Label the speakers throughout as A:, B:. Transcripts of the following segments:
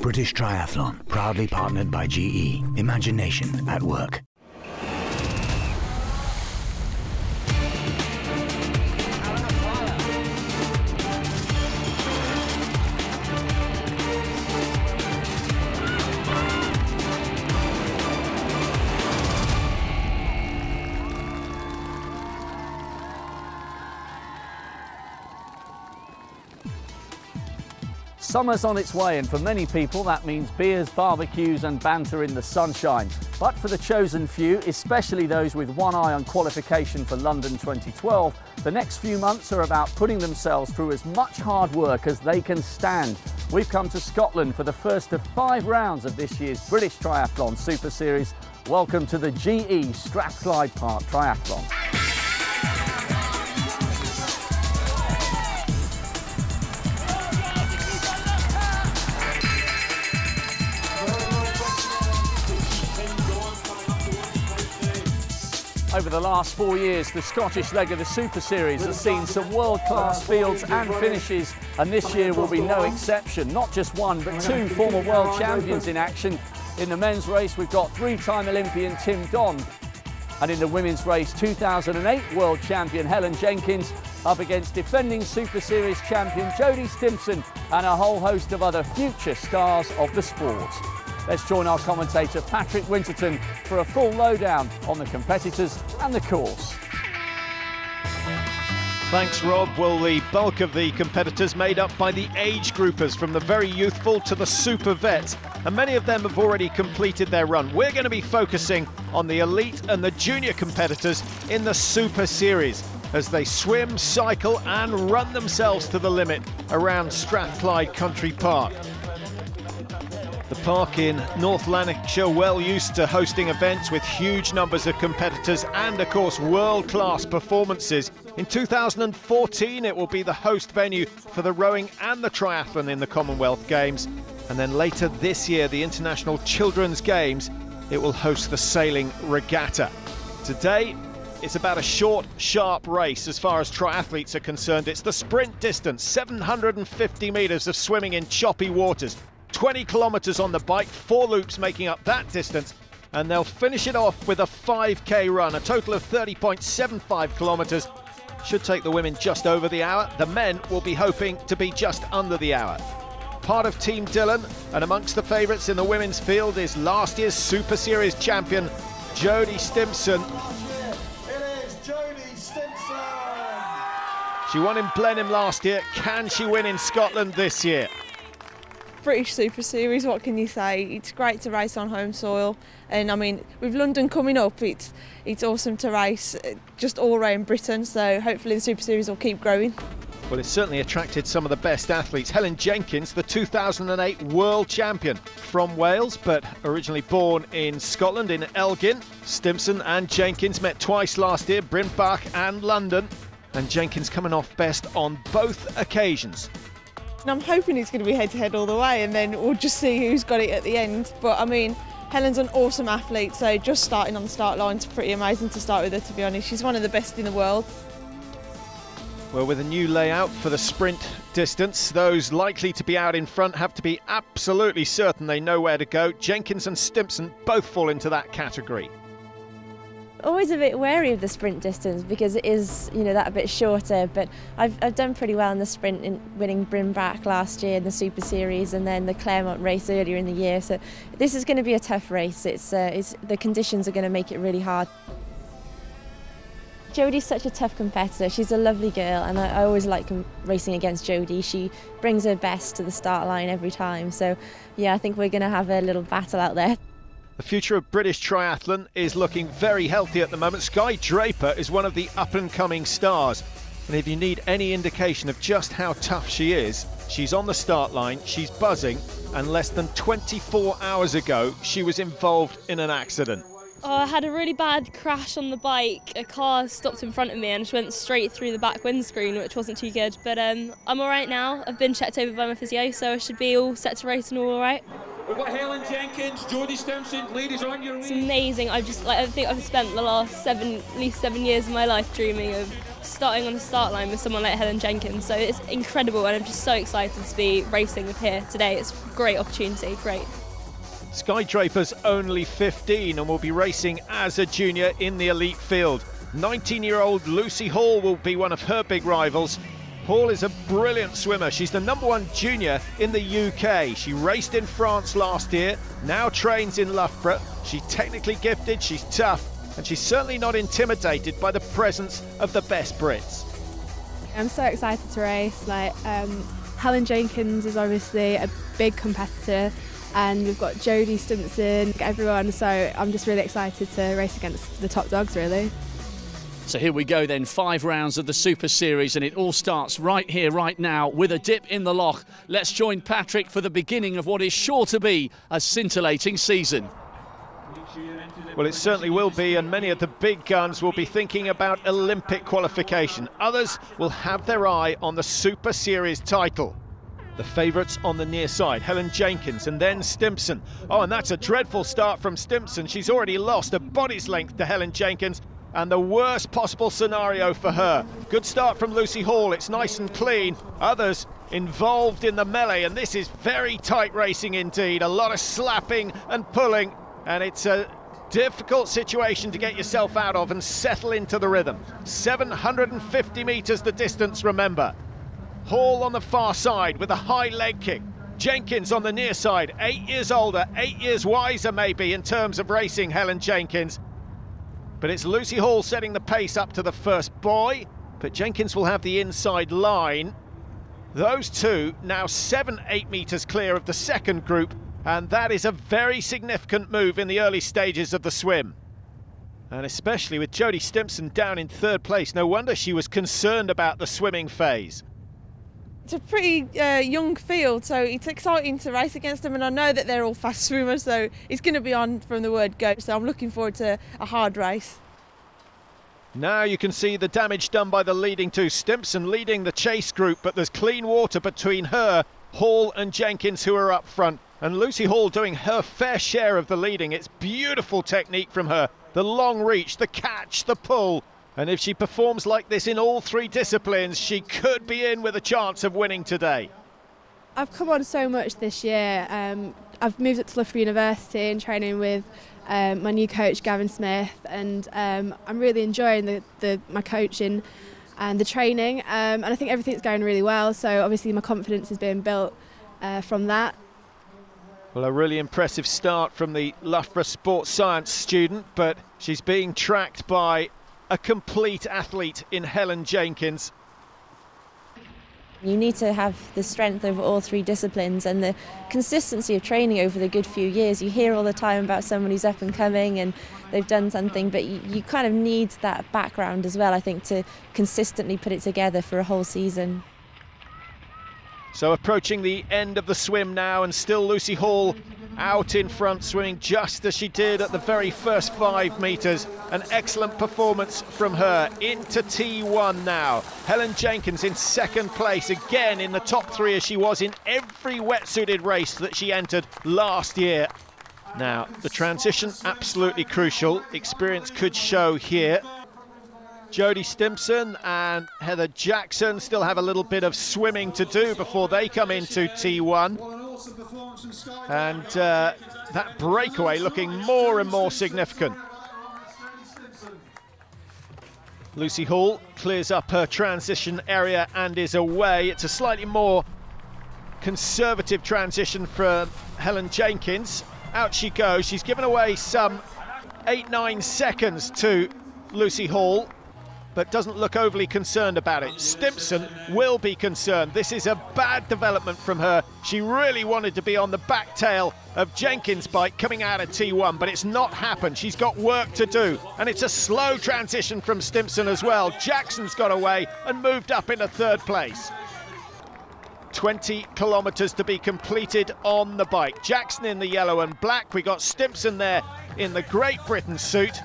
A: British Triathlon, proudly partnered by GE. Imagination at work.
B: Summer's on its way, and for many people that means beers, barbecues and banter in the sunshine. But for the chosen few, especially those with one eye on qualification for London 2012, the next few months are about putting themselves through as much hard work as they can stand. We've come to Scotland for the first of 5 rounds of this year's British Triathlon Super Series. Welcome to the GE Strathclyde Park Triathlon. Over the last 4 years, the Scottish leg of the Super Series has seen some world-class fields and finishes, and this year will be no exception. Not just one, but 2 former world champions in action. In the men's race, we've got 3-time Olympian Tim Don, and in the women's race, 2008 world champion Helen Jenkins up against defending Super Series champion Jodie Stimpson and a whole host of other future stars of the sport. Let's join our commentator Patrick Winterton for a full lowdown on the competitors and the course.
C: Thanks, Rob. Well, the bulk of the competitors made up by the age groupers, from the very youthful to the super vets, and many of them have already completed their run. We're going to be focusing on the elite and the junior competitors in the Super Series as they swim, cycle and run themselves to the limit around Strathclyde Country Park. The park in North Lanarkshire, well used to hosting events with huge numbers of competitors and, of course, world-class performances. In 2014, it will be the host venue for the rowing and the triathlon in the Commonwealth Games. And then later this year, the International Children's Games, it will host the sailing regatta. Today, it's about a short, sharp race as far as triathletes are concerned. It's the sprint distance, 750 metres of swimming in choppy waters. 20 kilometres on the bike, 4 loops making up that distance, and they'll finish it off with a 5k run, a total of 30.75 kilometres. Should take the women just over the hour. The men will be hoping to be just under the hour. Part of Team Dillon, and amongst the favourites in the women's field is last year's Super Series champion Jodie Stimpson.
D: It is Jodie Stimpson!
C: She won in Blenheim last year. Can she win in Scotland this year?
E: British Super Series, what can you say? It's great to race on home soil, and I mean, with London coming up, it's awesome to race just all around Britain, so hopefully the Super Series will keep growing.
C: Well, it's certainly attracted some of the best athletes. Helen Jenkins, the 2008 world champion from Wales, but originally born in Scotland, in Elgin. Stimpson and Jenkins met twice last year, Brimbach and London, and Jenkins coming off best on both occasions.
E: And I'm hoping it's going to be head-to-head all the way, and then we'll just see who's got it at the end. But I mean, Helen's an awesome athlete, so just starting on the start line's pretty amazing to start with her, to be honest. She's one of the best in the world.
C: Well, with a new layout for the sprint distance, those likely to be out in front have to be absolutely certain they know where to go. Jenkins and Stimpson both fall into that category.
F: Always a bit wary of the sprint distance because it is, that a bit shorter, but I've done pretty well in the sprint, in winning Brimbach last year in the Super Series and then the Claremont race earlier in the year, so this is going to be a tough race. It's the conditions are going to make it really hard. Jodie's such a tough competitor. She's a lovely girl, and I always like racing against Jodie. She brings her best to the start line every time, so yeah, I think we're going to have a little battle out there.
C: The future of British triathlon is looking very healthy at the moment. Skye Draper is one of the up-and-coming stars. And if you need any indication of just how tough she is, she's on the start line, she's buzzing, and less than 24 hours ago, she was involved in an accident.
G: Oh, I had a really bad crash on the bike. A car stopped in front of me and just went straight through the back windscreen, which wasn't too good. But I'm all right now. I've been checked over by my physio, so I should be all set to race and all right.
H: We've got Helen Jenkins, Jodie Stimpson, ladies on your way.
G: It's amazing. I think I've spent the last at least 7 years of my life dreaming of starting on the start line with someone like Helen Jenkins. So it's incredible, and I'm just so excited to be racing with her today. It's a great opportunity, great.
C: Sky Draper's only 15 and will be racing as a junior in the elite field. 19-year-old Lucy Hall will be one of her big rivals. Hall is a brilliant swimmer. She's the #1 junior in the UK. She raced in France last year, now trains in Loughborough. She's technically gifted, she's tough, and she's certainly not intimidated by the presence of the best Brits.
I: I'm so excited to race. Helen Jenkins is obviously a big competitor, and we've got Jodie Stimson, everyone, so I'm just really excited to race against the top dogs, really.
B: So here we go then, 5 rounds of the Super Series, and it all starts right here, right now, with a dip in the loch. Let's join Patrick for the beginning of what is sure to be a scintillating season.
C: Well, it certainly will be, and many of the big guns will be thinking about Olympic qualification. Others will have their eye on the Super Series title. The favourites on the near side, Helen Jenkins and then Stimson. Oh, and that's a dreadful start from Stimson. She's already lost a body's length to Helen Jenkins, and the worst possible scenario for her. Good start from Lucy Hall, it's nice and clean. Others involved in the melee, and this is very tight racing indeed. A lot of slapping and pulling, and it's a difficult situation to get yourself out of and settle into the rhythm. 750 metres the distance, remember. Hall on the far side with a high leg kick. Jenkins on the near side, 8 years older, 8 years wiser maybe in terms of racing, Helen Jenkins. But it's Lucy Hall setting the pace up to the first buoy, but Jenkins will have the inside line. Those two now 7-8 metres clear of the second group, and that is a very significant move in the early stages of the swim. And especially with Jodie Stimson down in third place, no wonder she was concerned about the swimming phase.
E: It's a pretty young field, so it's exciting to race against them, and I know that they're all fast swimmers, so it's going to be on from the word go, so I'm looking forward to a hard race.
C: Now you can see the damage done by the leading two. Stimson leading the chase group, but there's clean water between her, Hall and Jenkins, who are up front, and Lucy Hall doing her fair share of the leading. It's beautiful technique from her, the long reach, the catch, the pull. And if she performs like this in all 3 disciplines, she could be in with a chance of winning today.
I: I've come on so much this year. I've moved up to Loughborough University and training with my new coach, Gavin Smith, and I'm really enjoying my coaching and the training, and I think everything's going really well, so obviously my confidence is being built from that.
C: Well, a really impressive start from the Loughborough Sports Science student, but she's being tracked by a complete athlete in Helen Jenkins.
F: You need to have the strength over all 3 disciplines and the consistency of training over the good few years. You hear all the time about someone who's up and coming and they've done something, but you kind of need that background as well, I think, to consistently put it together for a whole season.
C: So approaching the end of the swim now, and still Lucy Hall out in front, swimming just as she did at the very first 5 metres. An excellent performance from her. Into T1 now. Helen Jenkins in second place, again in the top 3 as she was in every wetsuited race that she entered last year. Now, the transition absolutely crucial. Experience could show here. Jodie Stimson and Heather Jackson still have a little bit of swimming to do before they come into T1. And that breakaway looking more and more significant. Lucy Hall clears up her transition area and is away. It's a slightly more conservative transition from Helen Jenkins. Out she goes. She's given away some 8-9 seconds to Lucy Hall, but doesn't look overly concerned about it. Stimson will be concerned. This is a bad development from her. She really wanted to be on the back tail of Jenkins' bike coming out of T1, but it's not happened. She's got work to do, and it's a slow transition from Stimson as well. Jackson's got away and moved up into third place. 20 kilometres to be completed on the bike. Jackson in the yellow and black. We got Stimson there in the Great Britain suit.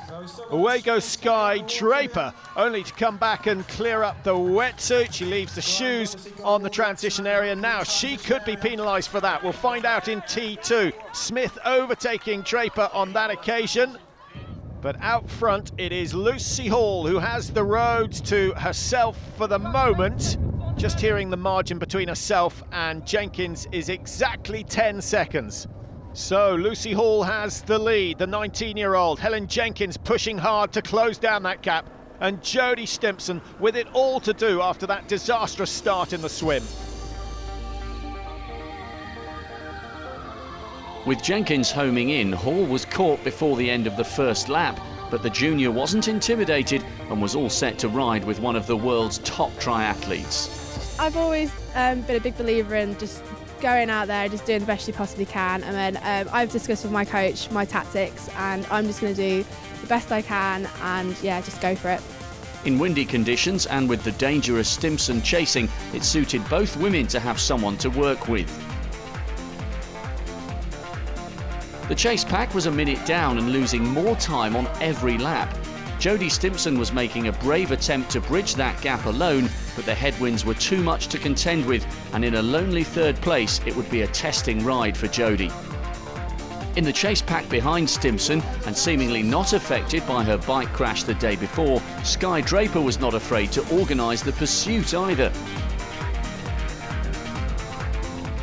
C: Away goes Sky Draper, only to come back and clear up the wetsuit. She leaves the shoes on the transition area. Now she could be penalised for that. We'll find out in T2. Smith overtaking Draper on that occasion. But out front, it is Lucy Hall who has the road to herself for the moment. Just hearing the margin between herself and Jenkins is exactly 10 seconds. So Lucy Hall has the lead, the 19-year-old. Helen Jenkins pushing hard to close down that gap. And Jodie Stimpson with it all to do after that disastrous start in the swim.
B: With Jenkins homing in, Hall was caught before the end of the first lap, but the junior wasn't intimidated and was all set to ride with one of the world's top triathletes.
I: I've always been a big believer in just going out there, just doing the best you possibly can, and then I've discussed with my coach my tactics, and I'm just going to do the best I can and yeah, just go for it.
B: In windy conditions and with the dangerous Stimpson chasing, it suited both women to have someone to work with. The chase pack was a minute down and losing more time on every lap. Jodie Stimpson was making a brave attempt to bridge that gap alone, but the headwinds were too much to contend with, and in a lonely third place, it would be a testing ride for Jodie. In the chase pack behind Stimpson, and seemingly not affected by her bike crash the day before, Skye Draper was not afraid to organise the pursuit either.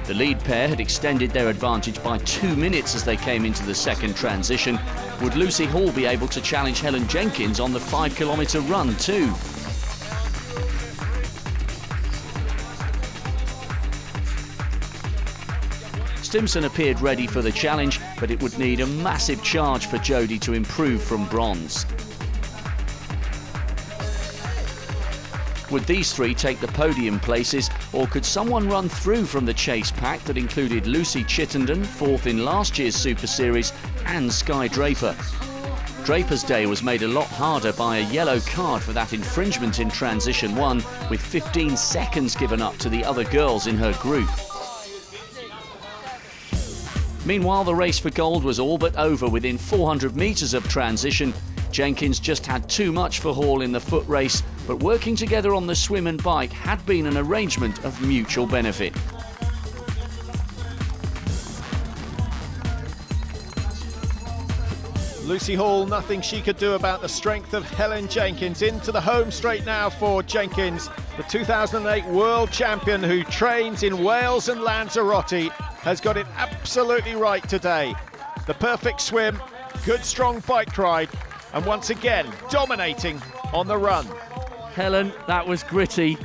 B: The lead pair had extended their advantage by 2 minutes as they came into the second transition. Would Lucy Hall be able to challenge Helen Jenkins on the 5-kilometre run too? Stimpson appeared ready for the challenge, but it would need a massive charge for Jodie to improve from bronze. Would these three take the podium places, or could someone run through from the chase pack that included Lucy Chittenden, fourth in last year's Super Series, and Skye Draper? Draper's day was made a lot harder by a yellow card for that infringement in Transition 1, with 15 seconds given up to the other girls in her group. Meanwhile, the race for gold was all but over within 400 metres of transition. Jenkins just had too much for Hall in the foot race, but working together on the swim and bike had been an arrangement of mutual benefit.
C: Lucy Hall, nothing she could do about the strength of Helen Jenkins. Into the home straight now for Jenkins, the 2008 world champion who trains in Wales and Lanzarote, has got it absolutely right today. The perfect swim, good strong bike ride, and once again dominating on the run.
B: Helen, that was gritty.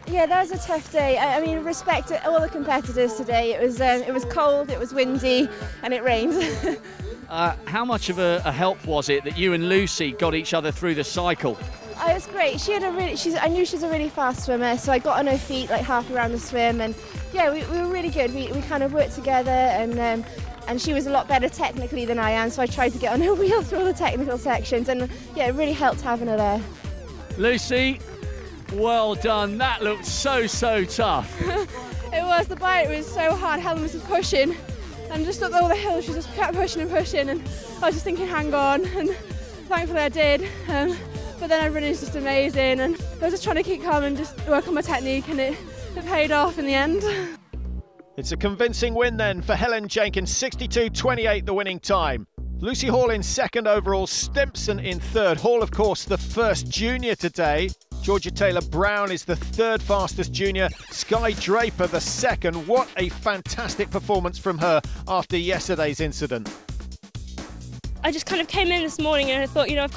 F: Yeah, that was a tough day. I mean, respect to all the competitors today. It was cold, it was windy, and it rained.
B: How much of a help was it that you and Lucy got each other through the cycle?
F: Oh, it was great. I knew she was a really fast swimmer, so I got on her feet like halfway around the swim, and yeah, we were really good. We kind of worked together, and she was a lot better technically than I am, so I tried to get on her wheel through all the technical sections, and yeah, it really helped having her there.
B: Lucy, well done. That looked so tough.
I: It was. The bike was so hard. Helen was just pushing, and just up all the hills, she just kept pushing and pushing, and I was just thinking, hang on, and thankfully I did. But then everyone is just amazing, and I was just trying to keep calm and just work on my technique, and it paid off in the end.
C: It's a convincing win then for Helen Jenkins, 62.28 the winning time. Lucy Hall in second overall, Stimpson in third. Hall, of course, the first junior today. Georgia Taylor-Brown is the third fastest junior. Skye Draper the second. What a fantastic performance from her after yesterday's incident.
G: I just kind of came in this morning and I thought, you know,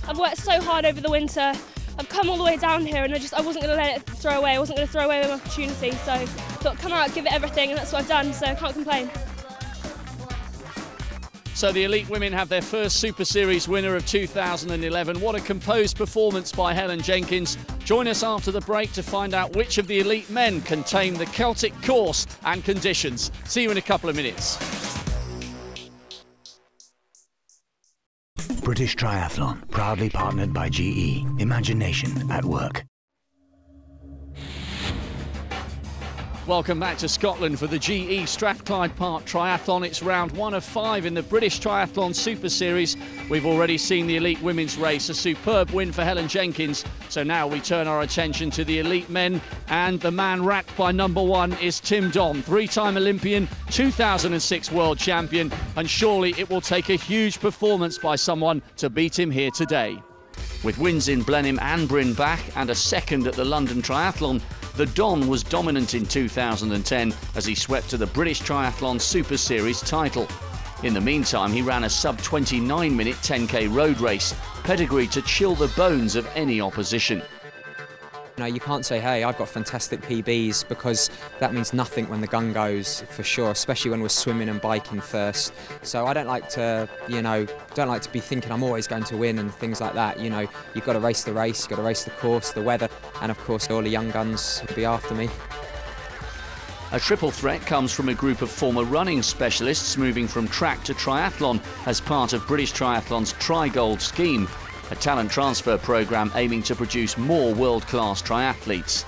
G: I've worked so hard over the winter. I've come all the way down here, and I wasn't going to let it throw away. I wasn't going to throw away my opportunity. So I thought, come out, give it everything, and that's what I've done. So I can't complain.
B: So the elite women have their first Super Series winner of 2011. What a composed performance by Helen Jenkins. Join us after the break to find out which of the elite men can tame the Celtic course and conditions. See you in a couple of minutes.
A: British Triathlon, proudly partnered by GE. Imagination at work.
B: Welcome back to Scotland for the GE Strathclyde Park Triathlon. It's round 1 of 5 in the British Triathlon Super Series. We've already seen the elite women's race, a superb win for Helen Jenkins. So now we turn our attention to the elite men, and the man racked by number 1 is Tim Don, 3-time Olympian, 2006 world champion, and surely it will take a huge performance by someone to beat him here today. With wins in Blenheim and Bryn Bach and a second at the London Triathlon, the Don was dominant in 2010 as he swept to the British Triathlon Super Series title. In the meantime, he ran a sub-29-minute 10k road race, pedigree to chill the bones of any opposition.
J: No, you can't say, hey, I've got fantastic PBs, because that means nothing when the gun goes, for sure, especially when we're swimming and biking first. So I don't like to, don't like to be thinking I'm always going to win and things like that. You know, you've got to race the race, you've got to race the course, the weather, and of course all the young guns will be after me.
B: A triple threat comes from a group of former running specialists moving from track to triathlon as part of British Triathlon's Tri-Gold scheme, a talent transfer programme aiming to produce more world-class triathletes.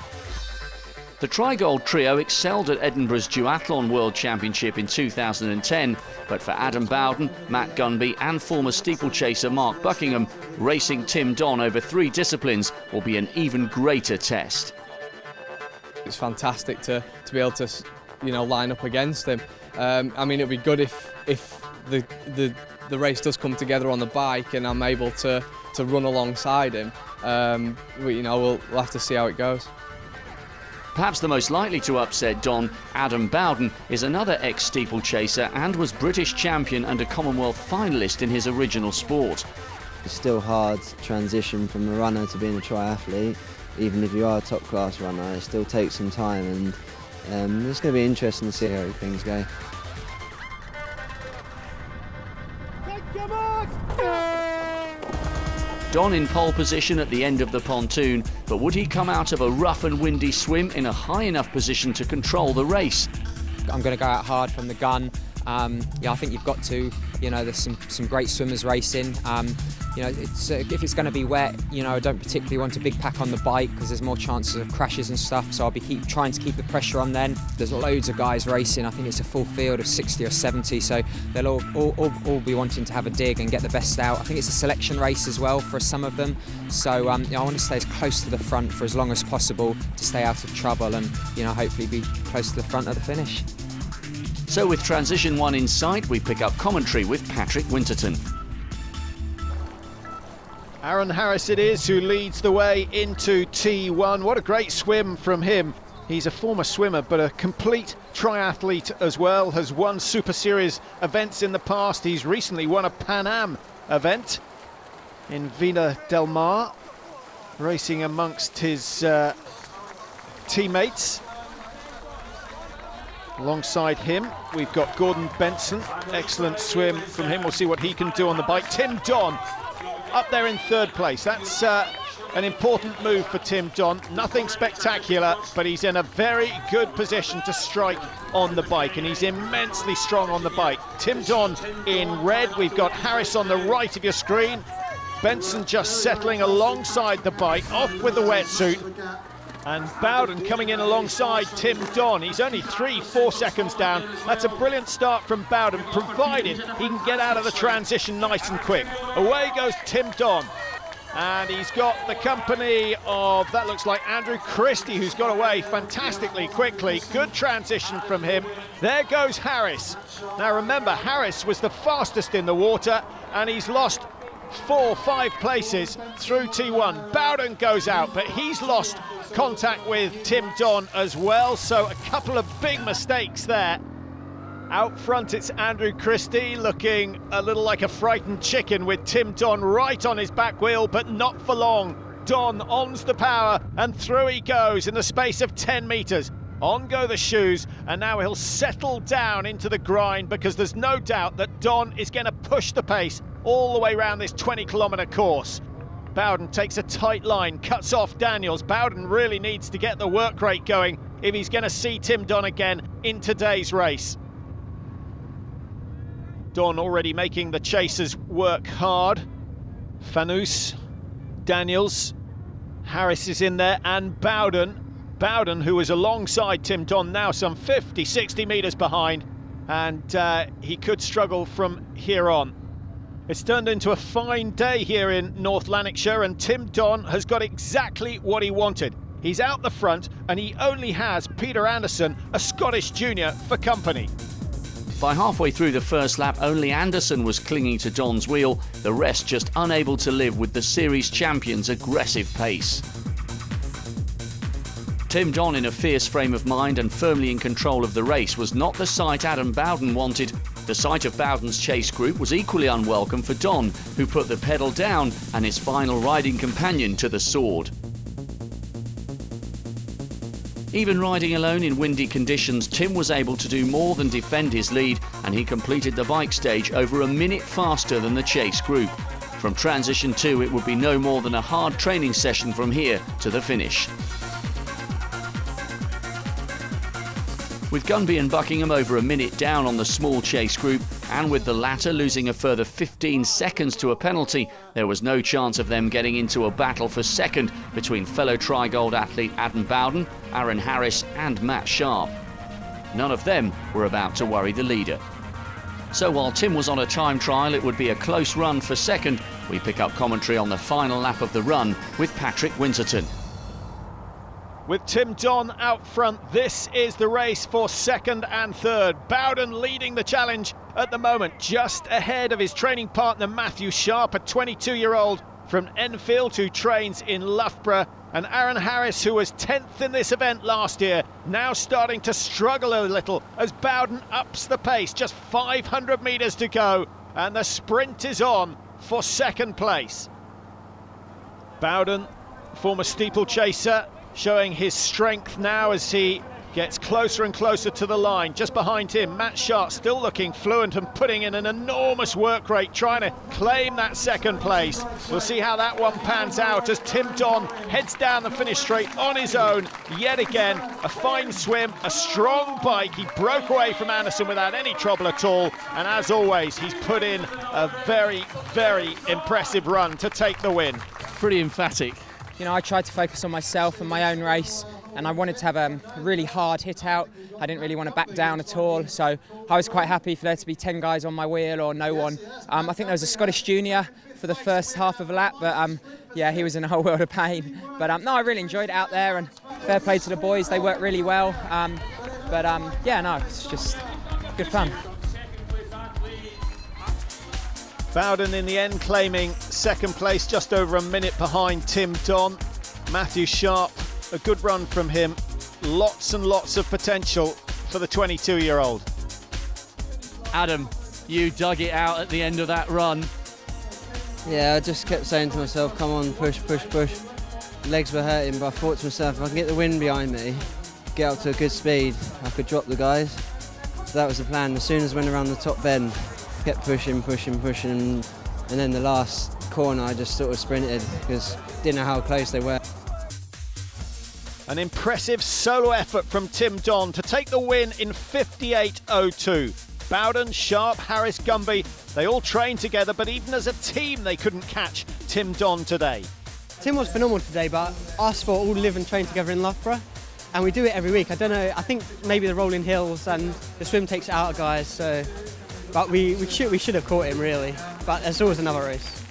B: The Tri-Gold trio excelled at Edinburgh's Duathlon World Championship in 2010, but for Adam Bowden, Matt Gunby and former steeplechaser Mark Buckingham, racing Tim Don over 3 disciplines will be an even greater test.
K: It's fantastic to be able to, line up against him. I mean, it'd be good if the race does come together on the bike and I'm able to run alongside him. We'll have to see how it goes.
B: Perhaps the most likely to upset Don, Adam Bowden, is another ex-steeplechaser and was British champion and a Commonwealth finalist in his original sport.
L: It's still hard to transition from a runner to being a triathlete. Even if you are a top-class runner, it still takes some time, and it's going to be interesting to see how things go.
B: Don in pole position at the end of the pontoon, but would he come out of a rough and windy swim in a high enough position to control the race?
J: I'm going to go out hard from the gun. I think you've got to, there's some great swimmers racing. If it's going to be wet, I don't particularly want a big pack on the bike because there's more chances of crashes and stuff, so I'll be trying to keep the pressure on then. There's loads of guys racing. I think it's a full field of 60 or 70, so they'll all be wanting to have a dig and get the best out. I think it's a selection race as well for some of them, so I want to stay as close to the front for as long as possible to stay out of trouble and, hopefully be close to the front of the finish.
B: So with transition 1 in sight, we pick up commentary with Patrick Winterton.
C: Aaron Harris it is who leads the way into T1. What a great swim from him. He's a former swimmer but a complete triathlete as well, has won Super Series events in the past. He's recently won a Pan Am event in Villa del Mar, racing amongst his teammates. Alongside him, we've got Gordon Benson. Excellent swim from him. We'll see what he can do on the bike. Tim Don up there in 3rd place. That's an important move for Tim Don. Nothing spectacular, but he's in a very good position to strike on the bike, and he's immensely strong on the bike. Tim Don in red. We've got Harris on the right of your screen. Benson just settling alongside the bike, off with the wetsuit. And Bowden coming in alongside Tim Don. He's only 3-4 seconds down. That's a brilliant start from Bowden, provided he can get out of the transition nice and quick. Away goes Tim Don. And he's got the company of, that looks like Andrew Christie, who's got away fantastically quickly. Good transition from him. There goes Harris. Now remember, Harris was the fastest in the water, and he's lost 4-5 places through T1. Bowden goes out, but he's lost contact with Tim Don as well, so a couple of big mistakes there. Out front it's Andrew Christie, looking a little like a frightened chicken with Tim Don right on his back wheel, but not for long. Don ons the power and through he goes in the space of 10 metres. On go the shoes, and now he'll settle down into the grind, because there's no doubt that Don is going to push the pace all the way around this 20-kilometre course. Bowden takes a tight line, cuts off Daniels. Bowden really needs to get the work rate going if he's going to see Tim Don again in today's race. Don already making the chasers work hard. Fanous, Daniels, Harris is in there, and Bowden. Bowden, who was alongside Tim Don, now some 50, 60 metres behind, and he could struggle from here on. It's turned into a fine day here in North Lanarkshire, and Tim Don has got exactly what he wanted. He's out the front, and he only has Peter Anderson, a Scottish junior, for company.
B: By halfway through the first lap, only Anderson was clinging to Don's wheel, the rest just unable to live with the series champion's aggressive pace. Tim Don, in a fierce frame of mind and firmly in control of the race, was not the sight Adam Bowden wanted. The sight of Bowden's chase group was equally unwelcome for Don, who put the pedal down and his final riding companion to the sword. Even riding alone in windy conditions, Tim was able to do more than defend his lead, and he completed the bike stage over a minute faster than the chase group. From transition 2, it would be no more than a hard training session from here to the finish. With Gunby and Buckingham over a minute down on the small chase group, and with the latter losing a further 15 seconds to a penalty, there was no chance of them getting into a battle for second between fellow Tri-Gold athlete Adam Bowden, Aaron Harris and Matt Sharp. None of them were about to worry the leader. So while Tim was on a time trial, it would be a close run for second. We pick up commentary on the final lap of the run with Patrick Winterton.
C: With Tim Don out front, this is the race for second and third. Bowden leading the challenge at the moment, just ahead of his training partner Matthew Sharp, a 22-year-old from Enfield who trains in Loughborough, and Aaron Harris, who was 10th in this event last year, now starting to struggle a little as Bowden ups the pace. Just 500 metres to go, and the sprint is on for second place. Bowden, former steeplechaser, showing his strength now as he gets closer and closer to the line. Just behind him, Matt Sharp still looking fluent and putting in an enormous work rate, trying to claim that second place. We'll see how that one pans out as Tim Don heads down the finish straight on his own. Yet again, a fine swim, a strong bike. He broke away from Anderson without any trouble at all. And as always, he's put in a very, very impressive run to take the win.
B: Pretty emphatic.
J: You know, I tried to focus on myself and my own race, and I wanted to have a really hard hit out. I didn't really want to back down at all, so I was quite happy for there to be 10 guys on my wheel or no one. I think there was a Scottish junior for the first half of a lap, but yeah, he was in a whole world of pain. But no, I really enjoyed it out there, and fair play to the boys, they worked really well. Yeah, no, it's just good fun.
C: Bowden in the end claiming second place, just over a minute behind Tim Don. Matthew Sharp, a good run from him. Lots and lots of potential for the 22-year-old.
B: Adam, you dug it out at the end of that run.
L: Yeah, I just kept saying to myself, come on, push, push, push. Legs were hurting, but I thought to myself, if I can get the wind behind me, get up to a good speed, I could drop the guys. So that was the plan. As soon as I went around the top bend, kept pushing, pushing, pushing, and then the last corner I just sort of sprinted because didn't know how close they were.
C: An impressive solo effort from Tim Don to take the win in 58.02. Bowden, Sharp, Harris, Gunby, they all trained together, but even as a team they couldn't catch Tim Don today.
M: Tim was phenomenal today, but us four all live and train together in Loughborough, and we do it every week. I don't know, I think maybe the rolling hills and the swim takes it out of guys, so. But we should have caught him, really. But there's always another race.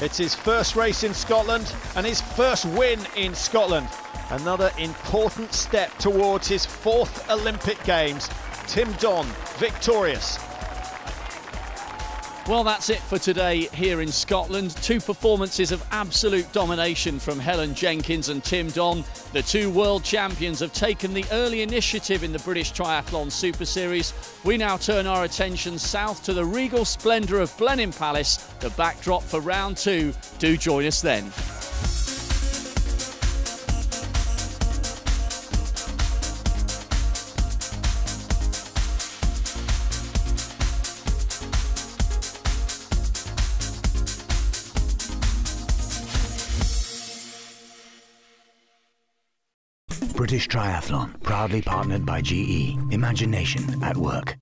C: It's his first race in Scotland and his first win in Scotland. Another important step towards his 4th Olympic Games. Tim Don, victorious.
B: Well, that's it for today here in Scotland. 2 performances of absolute domination from Helen Jenkins and Tim Don. The 2 world champions have taken the early initiative in the British Triathlon Super Series. We now turn our attention south to the regal splendour of Blenheim Palace, the backdrop for round 2. Do join us then.
A: British Triathlon, proudly partnered by GE. Imagination at work.